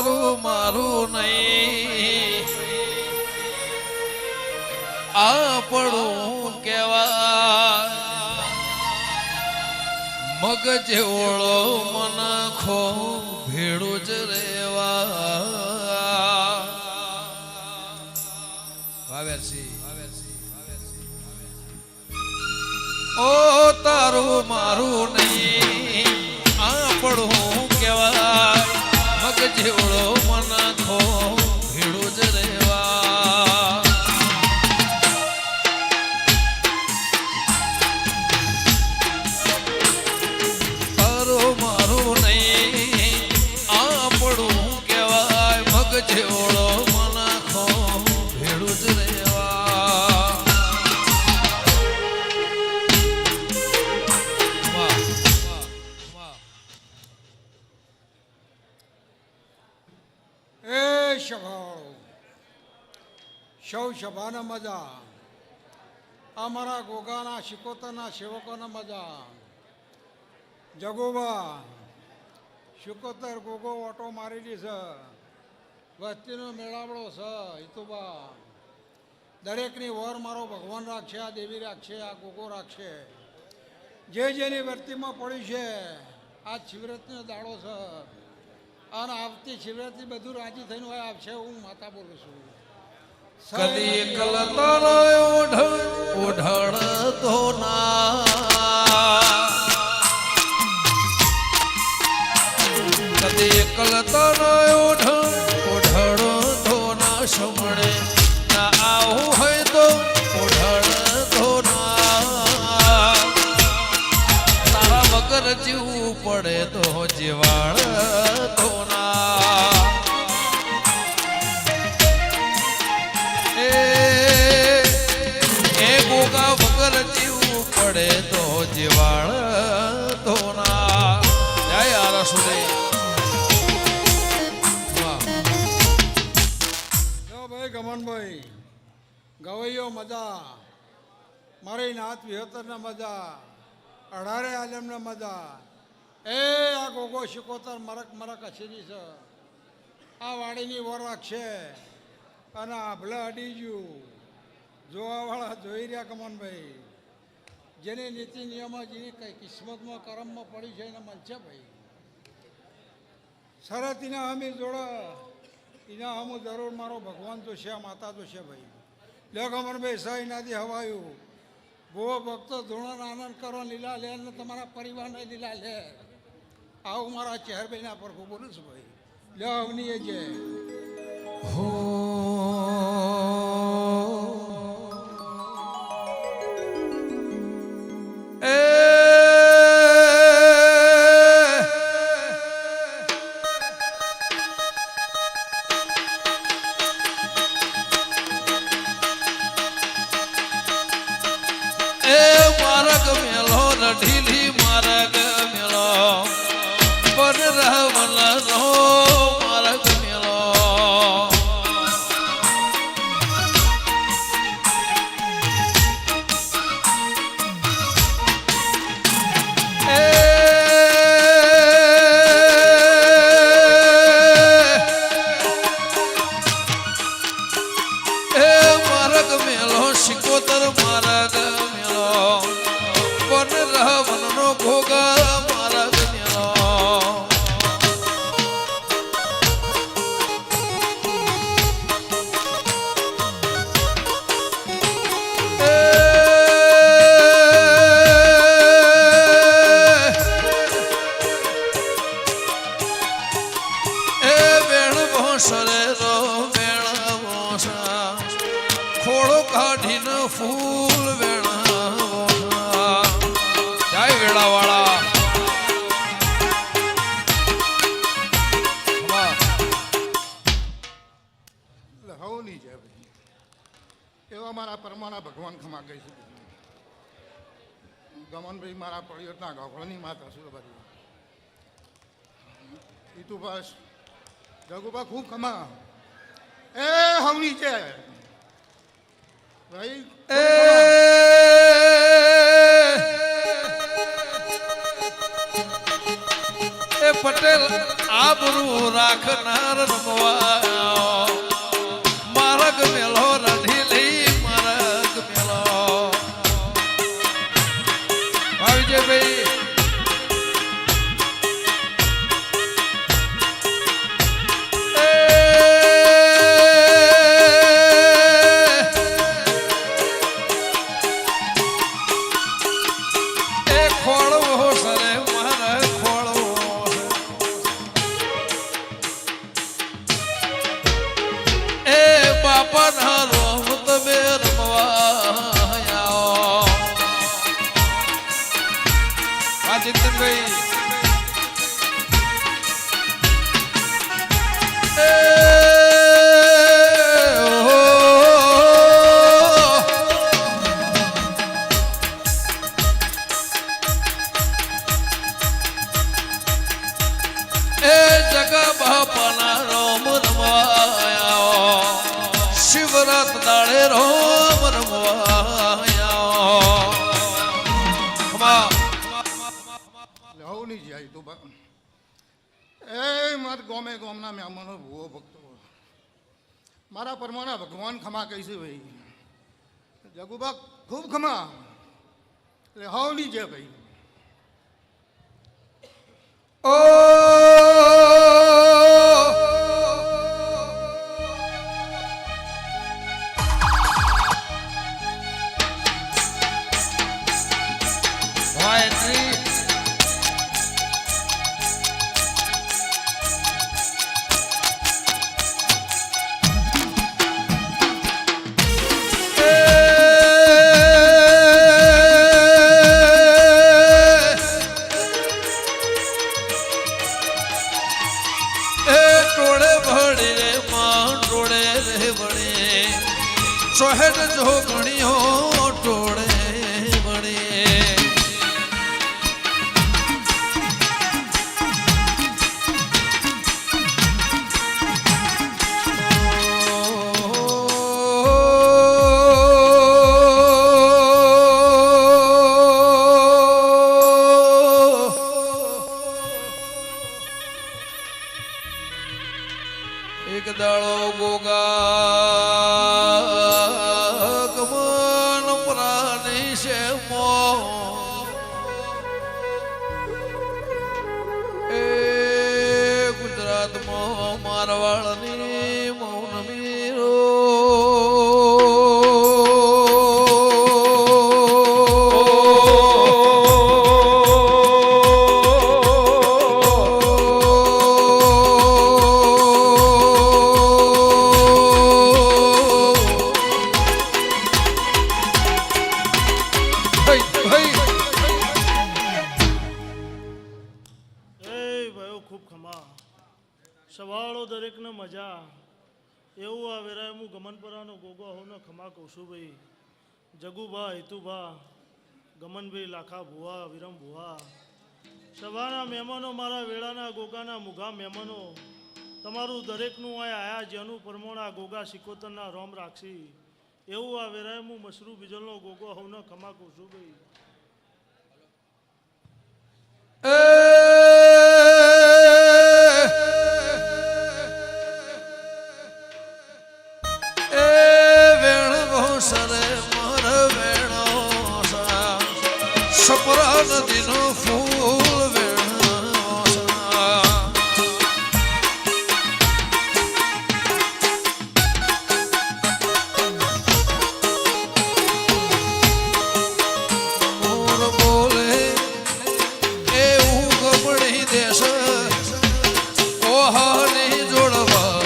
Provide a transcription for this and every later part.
તારું મારું નહીં આપણું કેવાય મગ જેવળો મનખો ભેળું જ રેવા ઓ તારું મારું નહીં આપણું કેવાય મગ જેવળો મનખો ભેળું જ રેવા તારું મારું નહીં આપણું કેવાય મગ જેવળો મનખો ભેળું જ રેવા સૌ સભાના મજા અમારા ગોગાના શિકોતરના સેવકોના મજા જગોબા શિકોતર ગોગો ઓટો મારેલી છે વસ્તીનો મેળાવડો છે હિતુબા દરેકની વર મારો ભગવાન રાખશે આ દેવી રાખશે આ ગોગો રાખશે જે જેની વર્તીમાં પડી છે આ શિવરાત્રીનો દાડો છે અને આવતી શિવરાત્રી બધું રાજી થઈને હોય આવશે હું માતા બોલું છું કદી કલતર ઓઢળ તો ના કદી કલતર ઓઢળ તો ના સમણે ના આવું હોય તો ઓઢળ તો ના તારા વગર જીવવું પડે તો જીવાળ તો ના ગોગા વગર જીવવું પડે તો જીવાળ તો ના જય આરસુડી જો ભાઈ ગમનભાઈ ગવૈયો મજા મારી નાથ વિહતરના મજા અઢારે આલમના મજા એ આ ગોગો શિકોતર મરક મરક હસીની છે આ વાડીની વર રાખશે અને આભલા અડી ગયું જોવાવાળા જોઈ રહ્યા કમનભાઈ જેની નીતિ નિયમો જેની કઈ કિસ્મતમાં કરમમાં પડી છે એને મળશે ભાઈ શરત એના હમી જોડે એના હમ જરૂર મારો ભગવાન તો છે માતા તો છે ભાઈ લે કમનભાઈ સહી નાથી હવાયું ભૂવો ભક્તો ધૂણોનો આનંદ કરો લીલા લે ને તમારા પરિવારને લીલા લે આવું મારા ચહેરભાઈના પર હું બોલું છું ભાઈ લે અવનીએ છે હો ઢીલી માર્ગ મેળો પર રહવલ રો માર્ગ મેળો એ માર્ગ મેળો શિકોતર માર્ગ મેળો વનનો ભોગા મારા મેળો એ વેણ ભોસરે રો વેણ ભોસા ખોળો કાઢીને ફૂલ વેણ વેળાવાળા હવની છે એવા મારા પરમાના ભગવાન ખમા કહી છે ગમનભાઈ મારા પડિયોતના ગોખળની માતા સુરબારી ઈતુભાસ જગુબા ખૂબ ખમા એ હવની છે ભાઈ પટેલ આબરૂ રાખનાર રમવા માર્ગ મેલો રઢી લઈ માર્ગ મેલો ભાઈ શિવરાત દાડે રોમ રમવાયા હવ નહીં જાય તું એ મારા ગોમે ગોમના મહેમાનો ભૂવો ભક્તો મારા પરમાના ભગવાન ખમા કહીશે ભાઈ જગુબા ખૂબ ખમા એટલે હવ નહીં જાય ભાઈ ઓ સોહેડ જો ગણીઓ ટોળે બણે એક દાડો ગોગા મારવાળની મૌન મીરો સવાળો દરેકને મજા એવું આ વેરાય હું ગમનપરાનો ગોગો હોને ખમા કહું છું ભાઈ જગુભા હેતુભા ગમનભાઈ લાખા ભુવા વિરમ ભુવા સવારના મહેમાનો મારા વેળાના ગોગાના મુઘા મહેમાનો તમારું દરેકનું આ આયા જેનું પરમોણા ગોગા સિકોતરના રોમ રાખશી એવું આ વેરાય હું મશરૂ બીજલનો ગોગો હોને ખમા કહું છું ભાઈ સપરા નદીનો ફૂલ વેણો મોર બોલે એવું ગમણી દેશ ઓહાની જોડવા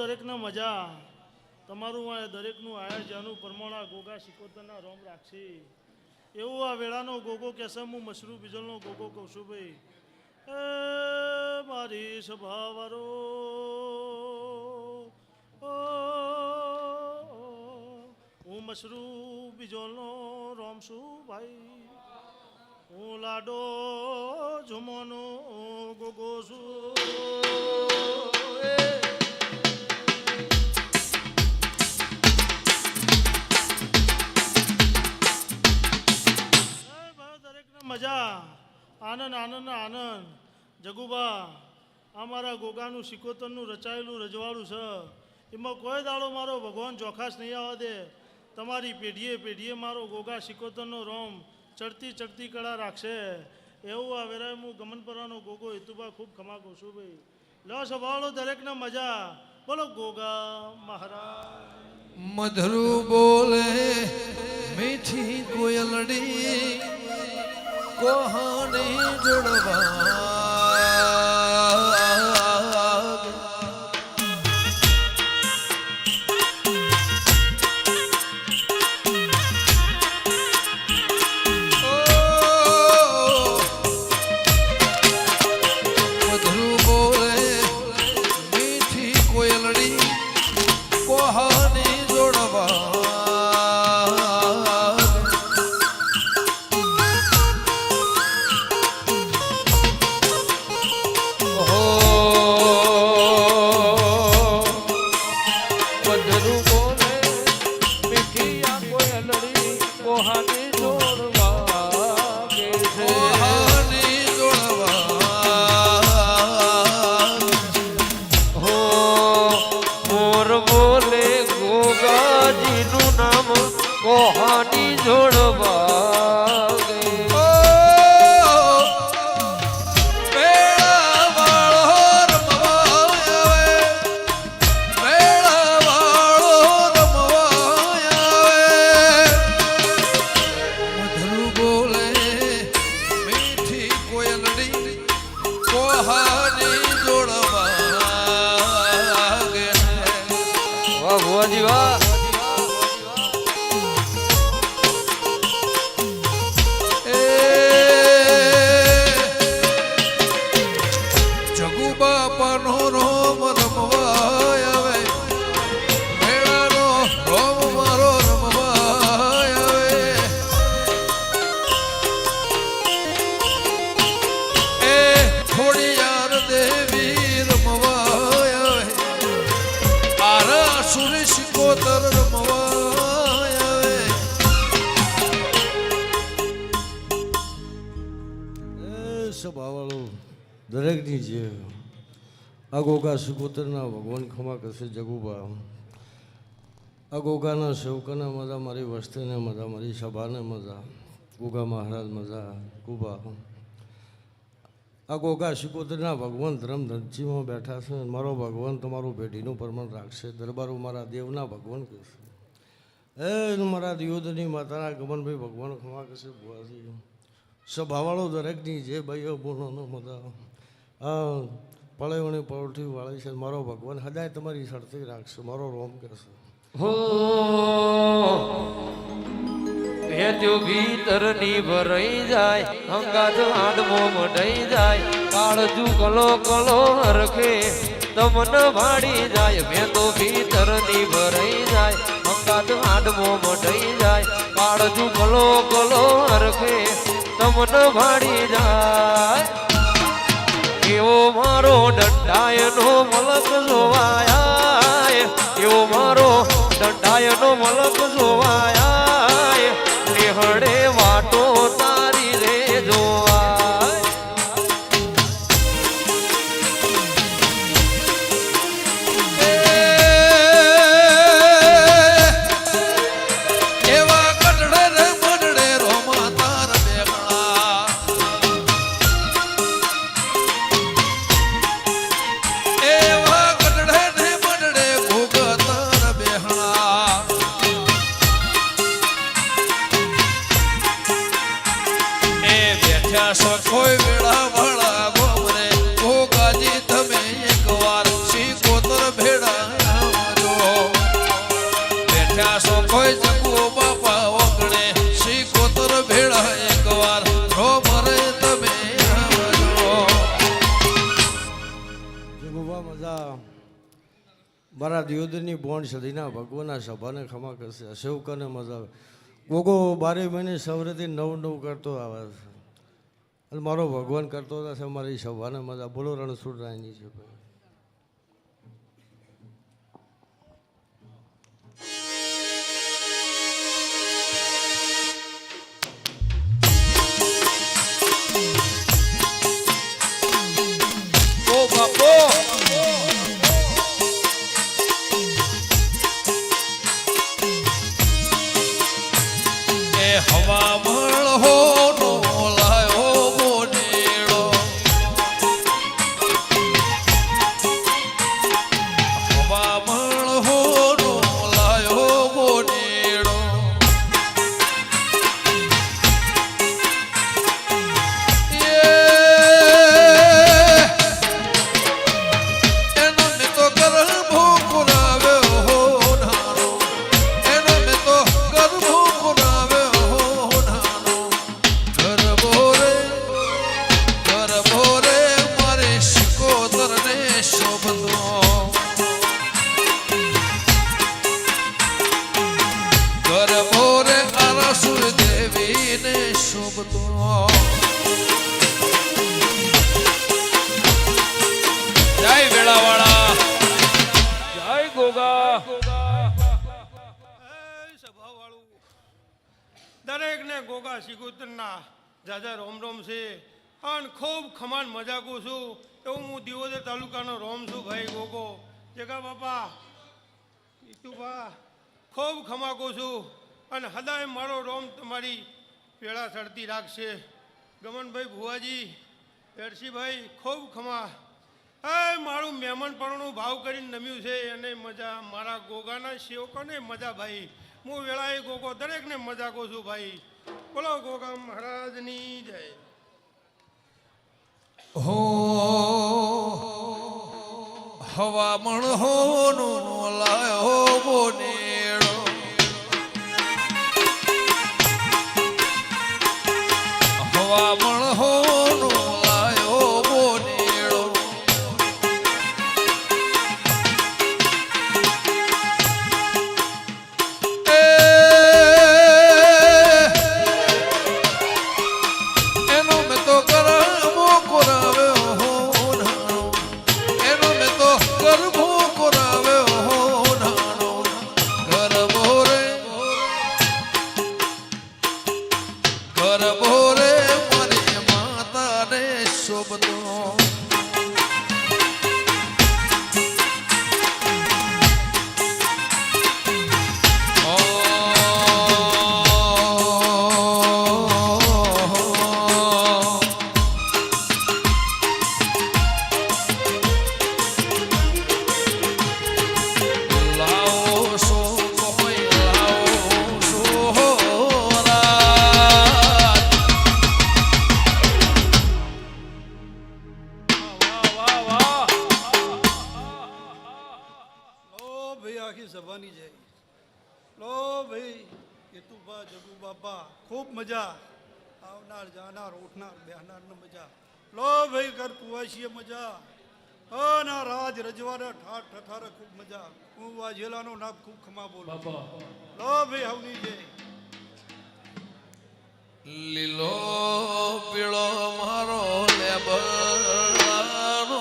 દરેકને મજા તમારું આ દરેકનું આયા જાનું પરમોણા ગોગા સિકોતરના રોમ રાખશી એવું આ વેળાનો ગોગો કહેશે હું મશરૂ બીજલનો ગોગો કહું છું ભાઈ મારી સભાવારો હું મશરૂ બીજોનો રોમશું ભાઈ હું લાડો ઝુમોનો ગોગો છું દરેકને મજા આનંદ આનંદ આનંદ જગુબા અમારા ગોગાનું સિકોતરનું રચાયેલું રજવાડું છે એમાં કોઈ દાડો મારો ભગવાન ચોખાસ નહીં આવવા દે તમારી પેઢીએ પેઢીએ મારો ગોગા સિકોતરનો રોમ ચડતી ચડતી કળા રાખશે એવું આ વેરાય હું ગમનપરાનો ગોગો હેતુભા ખૂબ ખમા કહું છું ભાઈ લો સ્વભાવનો દરેકને મજા બોલો ગોગા મહારાજ મધુર બોલે મીઠી કોયલડી કોહાને જોડવા કોહાની જોડવા વાહ ભુવાજી વાહ સ્વભાવવાળું દરેકની જે આ ગોગા સિકોતરના ભગવાન ખમા કરશે જગુબા આ ગોગાના સેવકોને મજા મારી વસ્તીને મજા મારી સભાને મજા ગોગા મહારાજ મજા ગુબા આ ગોગા સિકોતરના ભગવાન ધર્મધનજીમાં બેઠા છે મારો ભગવાન તમારું પેઢીનું પરમાણ રાખશે દરબારો મારા દેવના ભગવાન કહેશે મારા દિયોદની માતાના ગમનભાઈ ભગવાન ખમા કરશે ભુવાજી સ્વભાવવાળો દરેકની જે ભાઈઓ બોનો મજા હા પળેવણી પળઠી વાળી છે મારો ભગવાન હદાય તમારી શરતી રાખશે મારો રોમ કહેશે હો ભેત્યો ભીતરની ભરાઈ જાય અંગાત આડમો મઢાઈ જાય કાળજુ કલો કલો હરખે તમને ભાડી જાય મેં તો ભીતરની ભરાઈ જાય અંગાત આડમો મઢાઈ જાય કાળજુ કલો કલો હરખે તમને ભાડી જાય એવો મારો દંડાયનો મલક જોવાયા એવો મારો દંડાયનો મલક જોવાયા નિહળે વાટો તારી રે જોવાય એવા કટડે રે મડડે રોમા તાર બેગણા એવા કટડે ને મડડે ગોગા તાર બેહણા એ બેઠ્યા છો કોઈ વેળા વાળા ગોમરે ગોગાજી તમે એકવાર સિકોતર ભેડા આવજો બેઠ્યા છો કોઈ જગુ બાપા ઓગણે સિકોતર ભેડા એકવાર રોમરે તમે આવજો જગુબા મજા મારા દિયોદરની બોણ સદીના ભગવાનના સભાને ખમા કરશે સેવકોને મજા આવે ગોગો 12 મહિને સવરેથી નવ કરતો આવે છે અને મારો ભગવાન કરતો હશે મારી સભાને મજા બોલો રણછોડરાયની છે ભાઈ હવા મળહો નો લાયો બોનેડો હવા મળહો નો લાયો બોનેડો એનો મેં તો ગરબો કરાવ્યો હો નાનો એનો મેં તો ગરબો જય વેળાવાળા જય ગોગા સભાવાળું દરેકને ગોગા શિકોતરના જાજા રોમ રોમ છે અને ખૂબ ખમાન મજાકું છું એવું હું દિયોદર તાલુકાનો રોમ છું ભાઈ ગોગો જગા બાપા ઈતુભા ખૂબ ખમાકું છું અને હદાય મારો રોમ તમારી પેળા ચડતી રાખશે ગમનભાઈ ભુવાજી એરસીભાઈ ખૂબ ખમા મારું મહેમાનપણું ભાવ કરીને નમ્યું છે અને મજા મારા ગોગાના સેવકોને મજા ભાઈ હું વેળાએ ગોગો દરેકને મજા કહું છું ભાઈ બોલો ગોગા મહારાજની જય હો હવા મળહો નો લાયો બોનેડો હવા મળહો નો લાયો બોનેડો એનો મેં તો ગરબો કરાવ્યો હો નાનો એનો મેં તો ગરબો કરાવ્યો હો નાનો ગરબો રે મારી માતાને શોભતો સભાની જય લો ભાઈ કેતુભા જગુ બાપા ખૂબ મજા આવનાર જાનાર ઉઠનાર બેહનારને મજા લો ભાઈ ઘર કુવાશીએ મજા ના રાજ રજવાડા ઠાઠ ઠઠારે ખૂબ મજા હું વાજેલાનો નામ ખૂબ ખમા બોલું લો ભાઈ હવની જય લીલો પીળો મારો લેબડાનો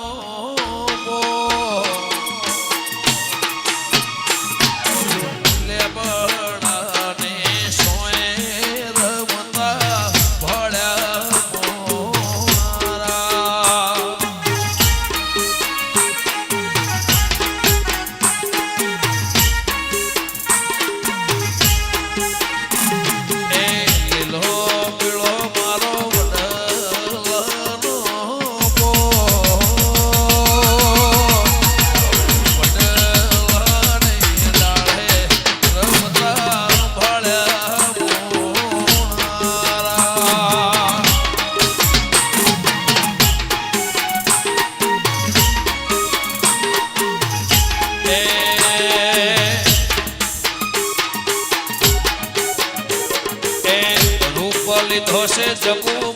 લેબડાને સોય રમતા ભળ્યા મોરા એ લીલો પીળો મારો વડલાનો વડલાને ડાળે રમતા ભળ્યા મોરા રૂપ લીધો છે જગુ